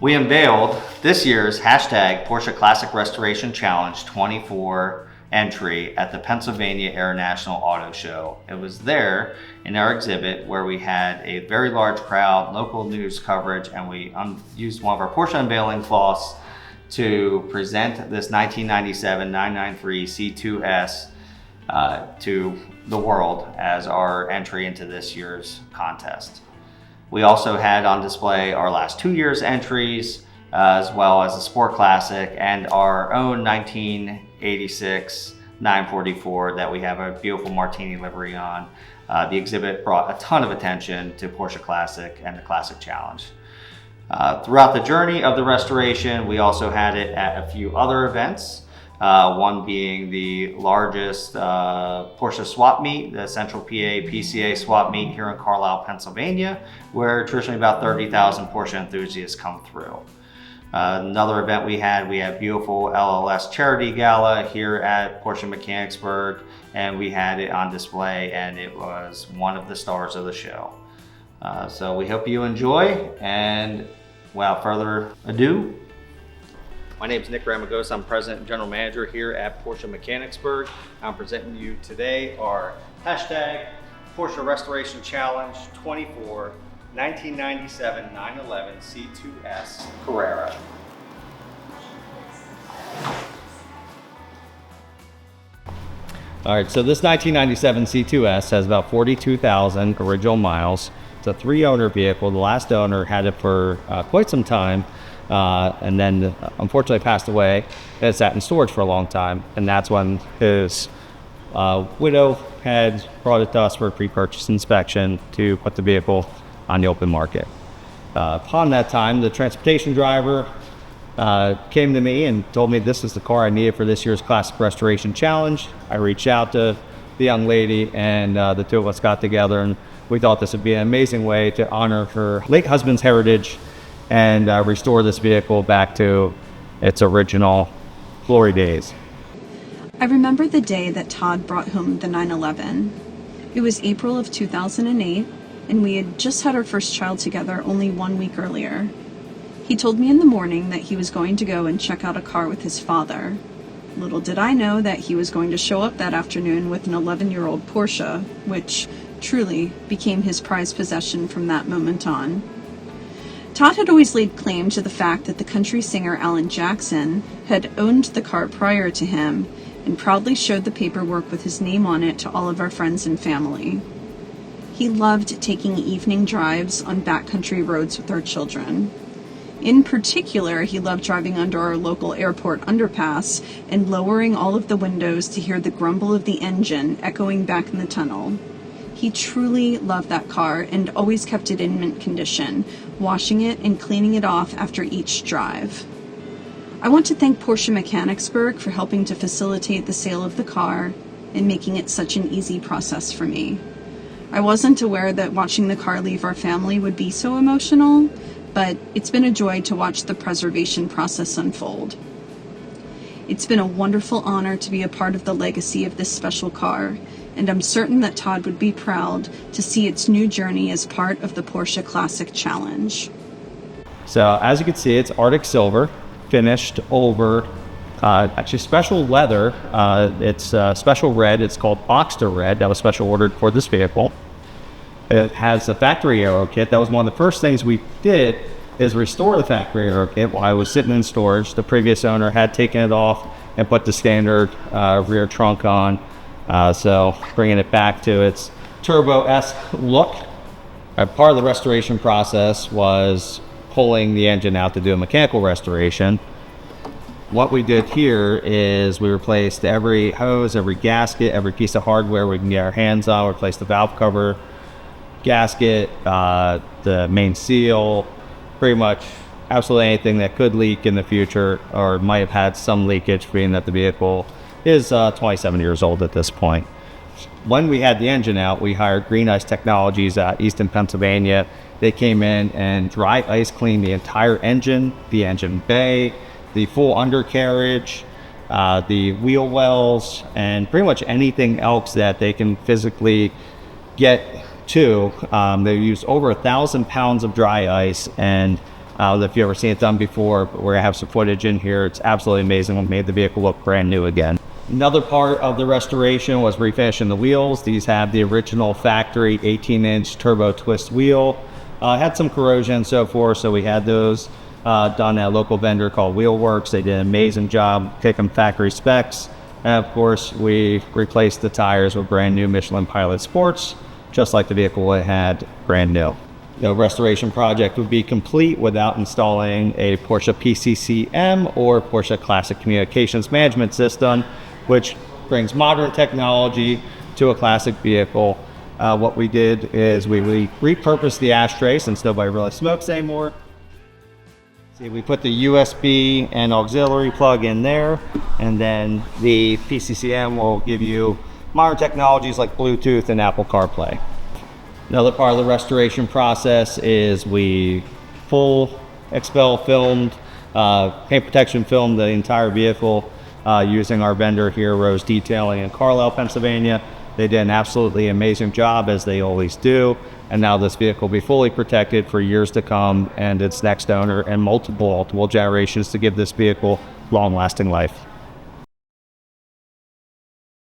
We unveiled this year's hashtag Porsche Classic Restoration Challenge 24 entry at the Pennsylvania International Auto Show. It was there in our exhibit where we had a very large crowd, local news coverage, and we used one of our Porsche unveiling cloths to present this 1997 993 C2 S to the world as our entry into this year's contest. We also had on display our last 2 years' entries, as well as a Sport Classic and our own 1986 944 that we have a beautiful martini livery on. The exhibit brought a ton of attention to Porsche Classic and the Classic Challenge. Throughout the journey of the restoration, we also had it at a few other events. One being the largest Porsche swap meet, the Central PA PCA swap meet here in Carlisle, Pennsylvania, where traditionally about 30,000 Porsche enthusiasts come through. Another event we had beautiful LLS Charity Gala here at Porsche Mechanicsburg, and we had it on display, and it was one of the stars of the show. So we hope you enjoy, and without further ado, my name is Nick Ramagos. I'm President and General Manager here at Porsche Mechanicsburg. I'm presenting you today our hashtag Porsche Restoration Challenge 24 1997 911 C2 S Carrera. All right, so this 1997 C2 S has about 42,000 original miles. It's a 3-owner vehicle. The last owner had it for quite some time. And then unfortunately passed away. It sat in storage for a long time, and that's when his widow had brought it to us for a pre-purchase inspection to put the vehicle on the open market. Upon that time, the transportation driver came to me and told me this is the car I needed for this year's Classic Restoration Challenge. I reached out to the young lady, and the two of us got together, and we thought this would be an amazing way to honor her late husband's heritage and restore this vehicle back to its original glory days. I remember the day that Todd brought home the 911. It was April of 2008, and we had just had our first child together only 1 week earlier. He told me in the morning that he was going to go and check out a car with his father. Little did I know that he was going to show up that afternoon with an 11-year-old Porsche, which truly became his prized possession from that moment on. Todd had always laid claim to the fact that the country singer Alan Jackson had owned the car prior to him and proudly showed the paperwork with his name on it to all of our friends and family. He loved taking evening drives on backcountry roads with our children. In particular, he loved driving under our local airport underpass and lowering all of the windows to hear the grumble of the engine echoing back in the tunnel. He truly loved that car and always kept it in mint condition, washing it and cleaning it off after each drive. I want to thank Porsche Mechanicsburg for helping to facilitate the sale of the car and making it such an easy process for me. I wasn't aware that watching the car leave our family would be so emotional, but it's been a joy to watch the preservation process unfold. It's been a wonderful honor to be a part of the legacy of this special car, and I'm certain that Todd would be proud to see its new journey as part of the Porsche Classic Challenge. So as you can see, it's Arctic Silver, finished over actually special leather. It's special red. It's called Boxster Red. That was special ordered for this vehicle. It has a factory aero kit. That was one of the first things we did, is restore the factory aero kit while I was sitting in storage. The previous owner had taken it off and put the standard rear trunk on. So bringing it back to its turbo-esque look. Part of the restoration process was pulling the engine out to do a mechanical restoration. What we did here is we replaced every hose, every gasket, every piece of hardware we can get our hands on. We replaced the valve cover, gasket, the main seal, pretty much absolutely anything that could leak in the future or might have had some leakage, being that the vehicle is 27 years old at this point. When we had the engine out, we hired Green Ice Technologies at Easton, Pennsylvania. They came in and dry ice cleaned the entire engine, the engine bay, the full undercarriage, the wheel wells, and pretty much anything else that they can physically get to. They used over 1,000 pounds of dry ice, and If you've ever seen it done before, but we're gonna have some footage in here. It's absolutely amazing. We made the vehicle look brand new again. Another part of the restoration was refinishing the wheels. These have the original factory 18-inch turbo twist wheel. Had some corrosion and so forth, so we had those done at a local vendor called Wheelworks. They did an amazing job, picking factory specs. And of course, we replaced the tires with brand new Michelin Pilot Sports, just like the vehicle it had brand new. The restoration project would be complete without installing a Porsche PCCM or Porsche Classic Communications Management System, which brings modern technology to a classic vehicle. What we did is we repurposed the ashtray since nobody really smokes anymore. See, we put the USB and auxiliary plug in there, and then the PCCM will give you modern technologies like Bluetooth and Apple CarPlay. Another part of the restoration process is we full expel filmed, paint protection filmed the entire vehicle using our vendor here, Rose Detailing in Carlisle, Pennsylvania. They did an absolutely amazing job, as they always do. And now this vehicle will be fully protected for years to come, and its next owner and multiple generations to give this vehicle long-lasting life.